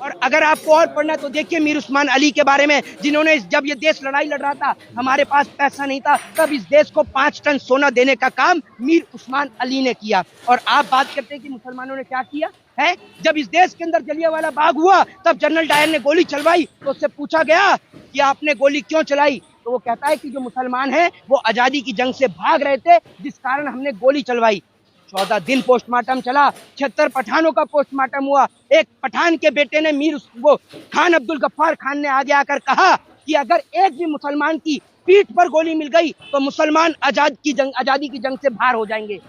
और अगर आपको और पढ़ना तो देखिए मीर उस्मान अली के बारे में, जिन्होंने जब ये देश लड़ाई लड़ रहा था, हमारे पास पैसा नहीं था, तब इस देश को 5 टन सोना देने का काम मीर उस्मान अली ने किया। और आप बात करते हैं कि मुसलमानों ने क्या किया है। जब इस देश के अंदर जलियांवाला बाग हुआ, तब जनरल डायर ने गोली चलवाई, तो उससे पूछा गया कि आपने गोली क्यों चलाई, तो वो कहता है कि जो मुसलमान हैं वो आजादी की जंग से भाग रहे थे, जिस कारण हमने गोली चलवाई। 14 दिन पोस्टमार्टम चला, 76 पठानों का पोस्टमार्टम हुआ। एक पठान के बेटे ने वो खान अब्दुल गफ्फार खान ने आगे आकर कहा कि अगर एक भी मुसलमान की पीठ पर गोली मिल गई तो मुसलमान आजादी की जंग से बाहर हो जाएंगे।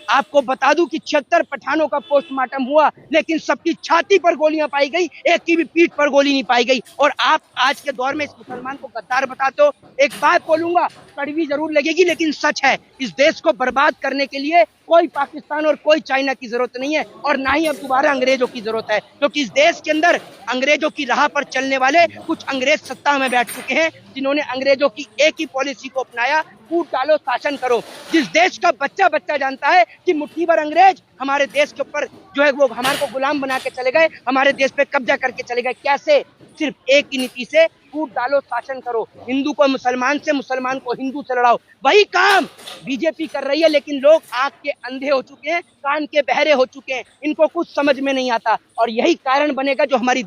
आपको बता दूं कि 76 पठानों का पोस्टमार्टम हुआ, लेकिन सबकी छाती पर गोलियां पाई गई, एक की भी पीठ पर गोली नहीं पाई गई। और आप आज के दौर में इस मुसलमान को गद्दार बताते हो। एक बात बोलूंगा, कड़वी जरूर लगेगी लेकिन सच है, इस देश को बर्बाद करने के लिए कोई पाकिस्तान और कोई चाइना की जरूरत नहीं है, और ना ही अब दोबारा अंग्रेजों की जरूरत है, क्योंकि इस देश के अंदर अंग्रेजों की राह पर चलने वाले कुछ अंग्रेज सत्ता में बैठ चुके हैं, जिन्होंने अंग्रेजों की एक ही पॉलिसी को अपनाया, कूट डालो शासन करो। जिस देश का बच्चा बच्चा जानता है कि मुट्ठी भर अंग्रेज हमारे देश के ऊपर जो है वो हमारे को गुलाम बना के चले गए, हमारे देश पे कब्जा करके चले गए, कैसे? सिर्फ एक ही नीति से, कूट डालो शासन करो, हिंदू को मुसलमान से, मुसलमान को हिंदू से लड़ाओ। वही काम बीजेपी कर रही है, लेकिन लोग आंख के अंधे हो चुके हैं, कान के बहरे हो चुके हैं, इनको कुछ समझ में नहीं आता, और यही कारण बनेगा जो हमारी